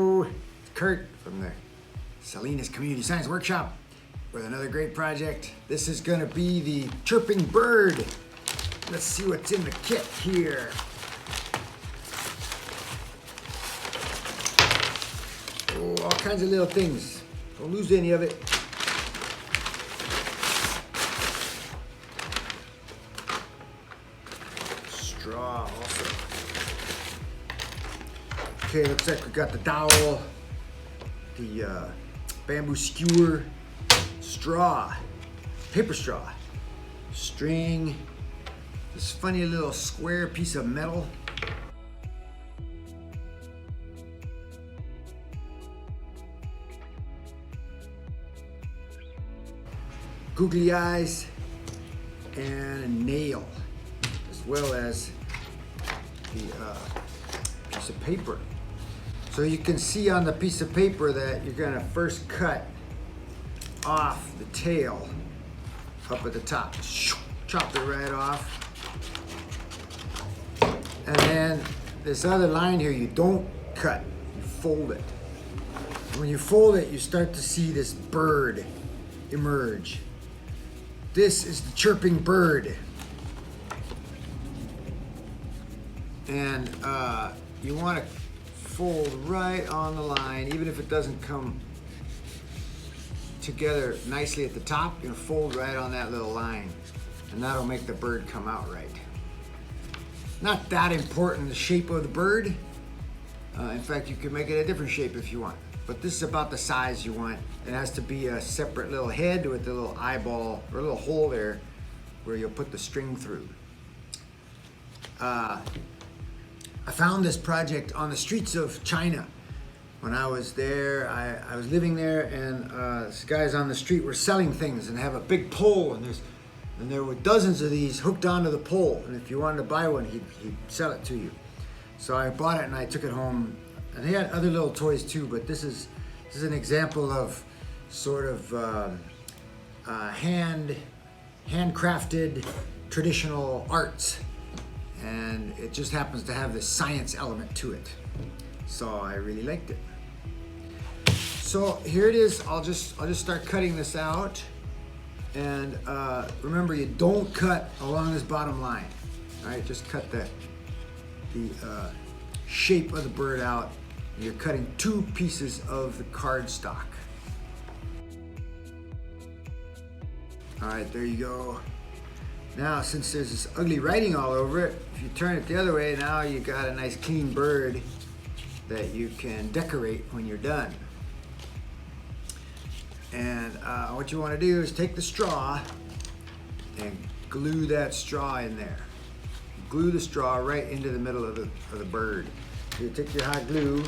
Hello, it's Kurt from the Salinas Community Science Workshop with another great project. This is gonna be the chirping bird. Let's see what's in the kit here. Oh, all kinds of little things. Don't lose any of it. Straw also. Okay, looks like we got the dowel, the bamboo skewer, straw, paper straw, string, this funny little square piece of metal, googly eyes, and a nail, as well as the piece of paper. So you can see on the piece of paper that you're gonna first cut off the tail up at the top. Chop it right off. And then this other line here, you don't cut, you fold it. When you fold it, you start to see this bird emerge. This is the chirping bird. And you want to fold right on the line, even if it doesn't come together nicely at the top, you're gonna fold right on that little line, and that'll make the bird come out right. Not that important, the shape of the bird. In fact, you can make it a different shape if you want, but this is about the size you want. It has to be a separate little head with a little eyeball or a little hole there where you'll put the string through. I found this project on the streets of China. When I was there, I was living there, and these guys on the street were selling things and have a big pole, and there were dozens of these hooked onto the pole, and if you wanted to buy one, he'd sell it to you. So I bought it and I took it home, and they had other little toys too, but this is an example of sort of handcrafted traditional arts. And it just happens to have this science element to it. So I really liked it. So here it is. I'll just start cutting this out. And remember, you don't cut along this bottom line. All right, just cut the shape of the bird out. You're cutting 2 pieces of the cardstock. All right, there you go. Now, since there's this ugly writing all over it, if you turn it the other way, now you got a nice clean bird that you can decorate when you're done. And what you want to do is take the straw and glue that straw in there. Glue the straw right into the middle of the bird. You take your hot glue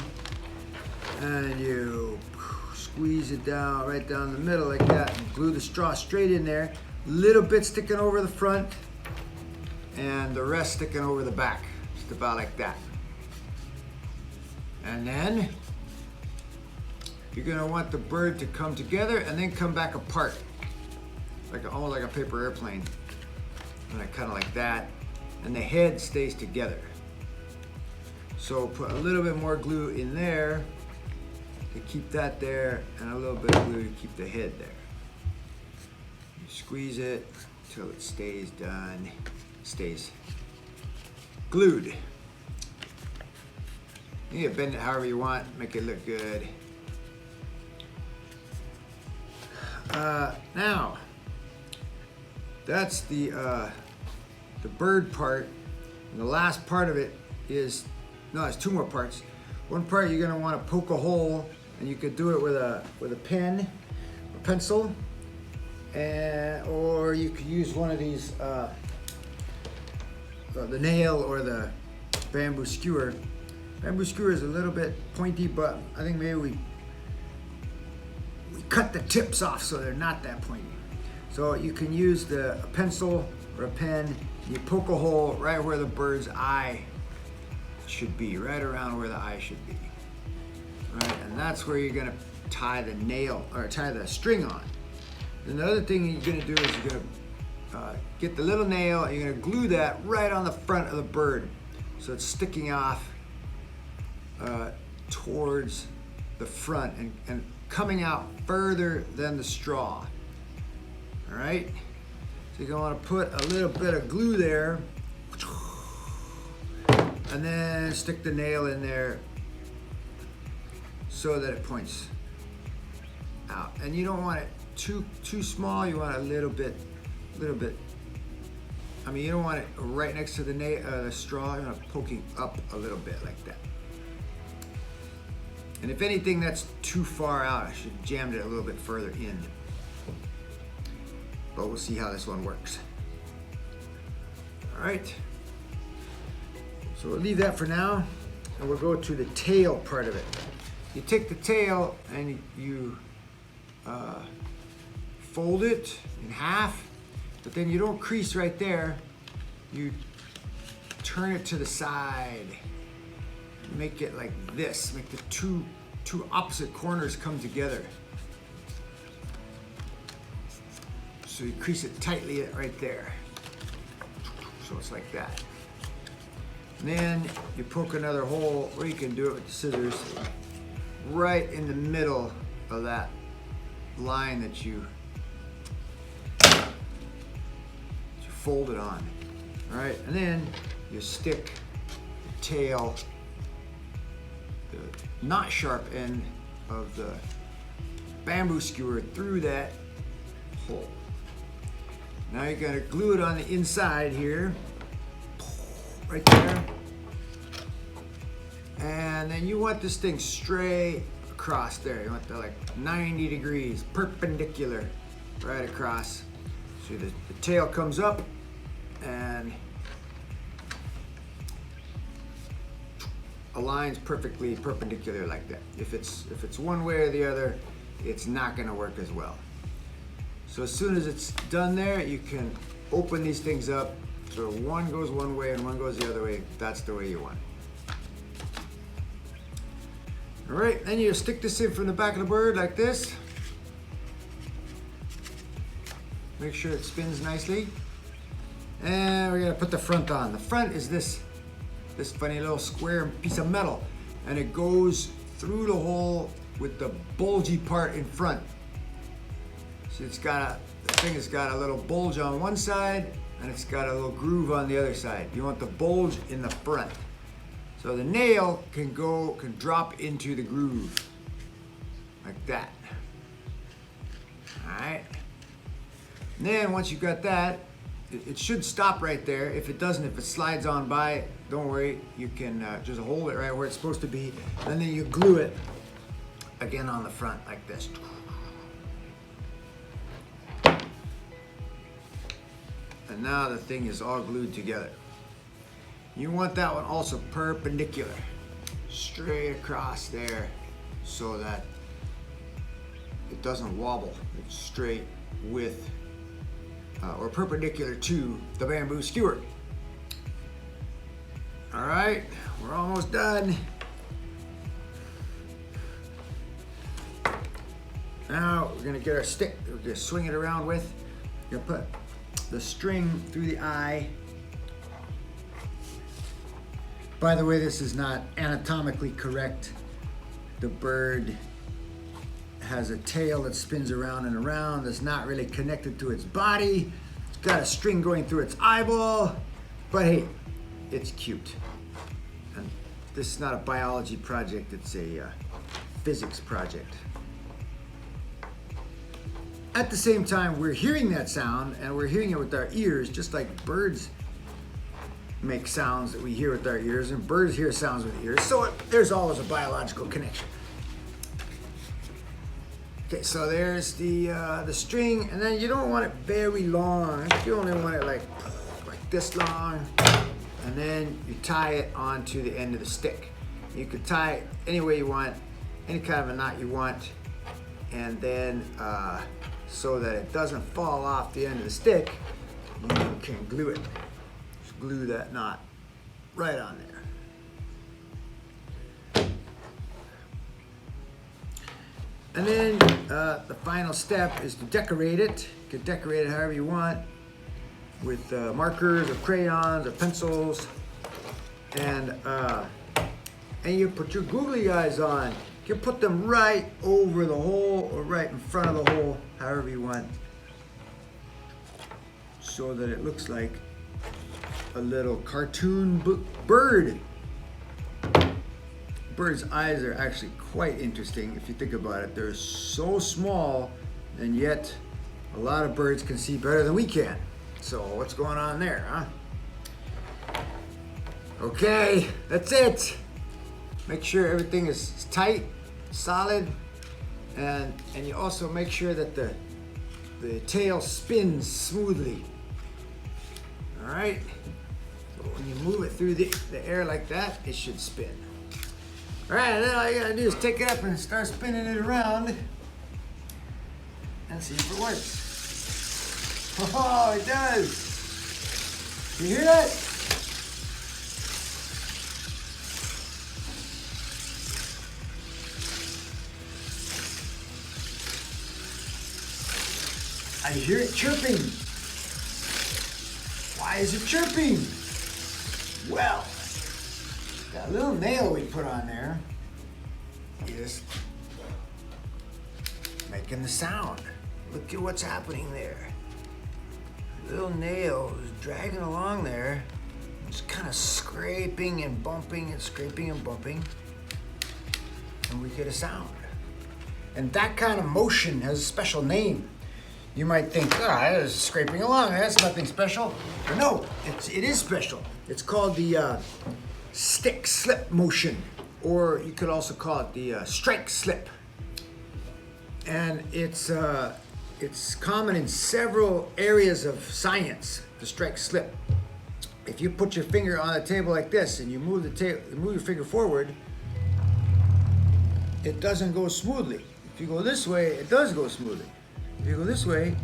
and you squeeze it down right down the middle like that, and glue the straw straight in there. Little bit sticking over the front and the rest sticking over the back, just about like that. And then you're gonna want the bird to come together and then come back apart, almost like a paper airplane. And kind of like that, and the head stays together. So put a little bit more glue in there to keep that there, and a little bit of glue to keep the head there. Squeeze it until it stays done, stays glued. You can bend it however you want, make it look good. Now, that's the bird part, and the last part of it is, no, there's 2 more parts. One part you're gonna wanna poke a hole, and you could do it with a pen or pencil. Or you could use one of these, the nail or the bamboo skewer. Bamboo skewer is a little bit pointy, but I think maybe we cut the tips off so they're not that pointy. So you can use a pencil or a pen. You poke a hole right where the bird's eye should be, right around where the eye should be. All right, and that's where you're gonna tie the nail or tie the string on. And the other thing you're gonna do is you're gonna get the little nail and you're gonna glue that right on the front of the bird. So it's sticking off towards the front and coming out further than the straw. All right, so you're gonna want to put a little bit of glue there, and then stick the nail in there so that it points out. And you don't want it too small. You want a little bit. I mean, you don't want it right next to the straw. You want it poking up a little bit like that. And if anything that's too far out, I should have jammed it a little bit further in. But we'll see how this one works. All right. So we'll leave that for now, and we'll go to the tail part of it. You take the tail and you fold it in half, but then you don't crease right there. You turn it to the side. Make it like this. Make the two opposite corners come together. So you crease it tightly right there. So it's like that. And then you poke another hole, or you can do it with the scissors, right in the middle of that line that you fold it on. All right, and then you stick the tail, the not sharp end of the bamboo skewer through that hole. Now you're gonna glue it on the inside here, right there. And then you want this thing straight across there. You want that like 90 degrees, perpendicular, right across. See, the tail comes up and aligns perfectly perpendicular like that. If it's one way or the other, it's not gonna work as well. So as soon as it's done there, you can open these things up. So one goes one way and one goes the other way. That's the way you want it. All right, then you stick this in from the back of the bird like this. Make sure it spins nicely. And we're gonna put the front on. The front is this funny little square piece of metal, and it goes through the hole with the bulgy part in front. So the thing has got a little bulge on one side, and it's got a little groove on the other side. You want the bulge in the front. So the nail can drop into the groove, like that. All right. And then once you've got that, it should stop right there. If it doesn't, if it slides on by, don't worry. You can just hold it right where it's supposed to be, and then you glue it again on the front like this. And now the thing is all glued together. You want that one also perpendicular, straight across there, so that it doesn't wobble. It's straight with, or perpendicular to the bamboo skewer. All right, we're almost done. Now we're gonna get our stick, we're gonna swing it around with. You're gonna put the string through the eye. By the way, this is not anatomically correct. The bird has a tail that spins around and around that's not really connected to its body. It's got a string going through its eyeball, but hey, it's cute. And this is not a biology project, it's a physics project. At the same time, we're hearing that sound, and we're hearing it with our ears, just like birds make sounds that we hear with our ears, and birds hear sounds with ears. So there's always a biological connection. Okay, so there's the string, and then you don't want it very long. You only want it like this long, and then you tie it onto the end of the stick. You could tie it any way you want, any kind of a knot you want, and then so that it doesn't fall off the end of the stick, you can glue it. Just glue that knot right on there. And then the final step is to decorate it. You can decorate it however you want, with markers or crayons or pencils. And you put your googly eyes on. You can put them right over the hole or right in front of the hole, however you want, so that it looks like a little cartoon bird. Bird's eyes are actually quite interesting if you think about it. They're so small, and yet a lot of birds can see better than we can. So what's going on there, huh? Okay, that's it. Make sure everything is tight, solid, and you also make sure that the tail spins smoothly. All right, so when you move it through the air like that, it should spin. All right, then all you gotta do is take it up and start spinning it around and see if it works. Oh, it does. You hear that? I hear it chirping. Why is it chirping? Well, that little nail we put on there is making the sound. Look at what's happening there. The little nail is dragging along there. It's kind of scraping and bumping and scraping and bumping. And we get a sound. And that kind of motion has a special name. You might think, it's scraping along, that's nothing special. But no, it is special. It's called the stick slip motion, or you could also call it the strike slip. And it's common in several areas of science, the strike slip. If you put your finger on a table like this and you move your finger forward, it doesn't go smoothly. If you go this way, it does go smoothly. If you go this way,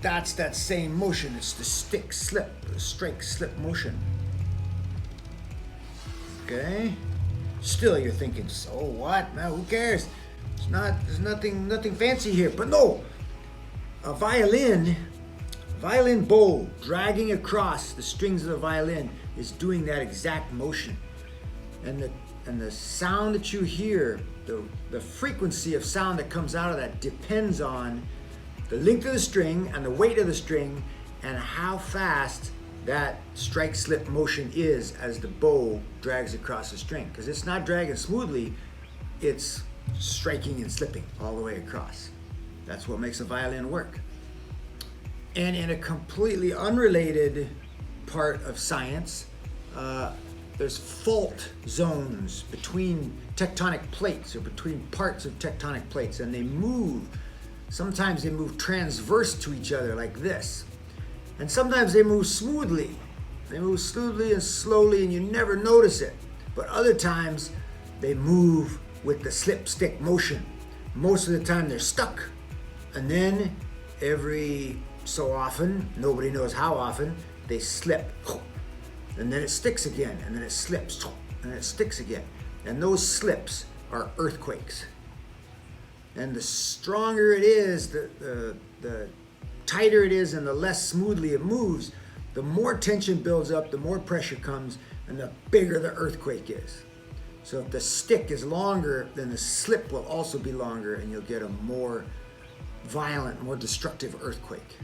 that's that same motion. It's the stick slip, the strike slip motion. Okay? Still you're thinking, so what? Man, who cares? There's nothing fancy here. But no, a violin bow dragging across the strings of the violin is doing that exact motion. And the sound that you hear, the frequency of sound that comes out of that depends on the length of the string and the weight of the string and how fast that strike slip motion is as the bow drags across the string. Because it's not dragging smoothly, it's striking and slipping all the way across. That's what makes a violin work. And in a completely unrelated part of science, there's fault zones between tectonic plates or between parts of tectonic plates, and they move. Sometimes they move transverse to each other like this. And sometimes they move smoothly. They move smoothly and slowly and you never notice it. But other times they move with the slip stick motion. Most of the time they're stuck. And then every so often, nobody knows how often, they slip. And then it sticks again, and then it slips, and it sticks again. And those slips are earthquakes. And the stronger it is, the tighter it is, and the less smoothly it moves, the more tension builds up, the more pressure comes, and the bigger the earthquake is. So if the stick is longer, then the slip will also be longer, and you'll get a more violent, more destructive earthquake.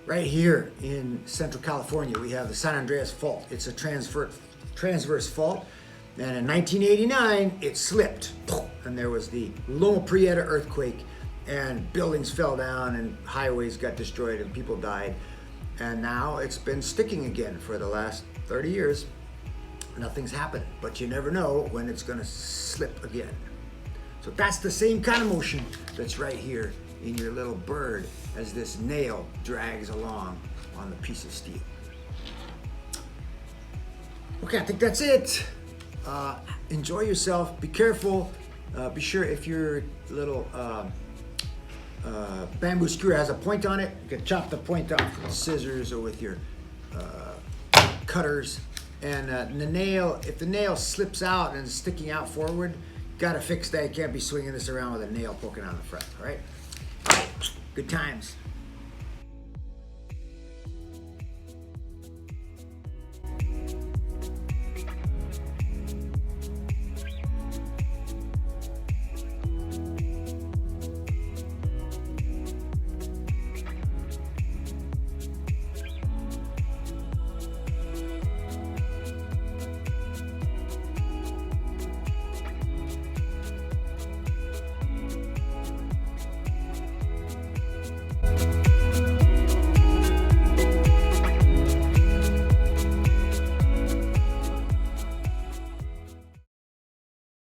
Right here in Central California, we have the San Andreas Fault. It's a transverse fault. And in 1989, it slipped. And there was the Loma Prieta earthquake. And buildings fell down and highways got destroyed and people died. And now it's been sticking again for the last 30 years. Nothing's happened. But you never know when it's going to slip again. So that's the same kind of motion that's right here in your little bird as this nail drags along on the piece of steel. Okay, I think that's it. Enjoy yourself. Be careful. Be sure if your little bamboo skewer has a point on it, you can chop the point off with scissors or with your cutters. And the nail, if the nail slips out and is sticking out forward, gotta fix that. You can't be swinging this around with a nail poking out the front, all right? All right, good times.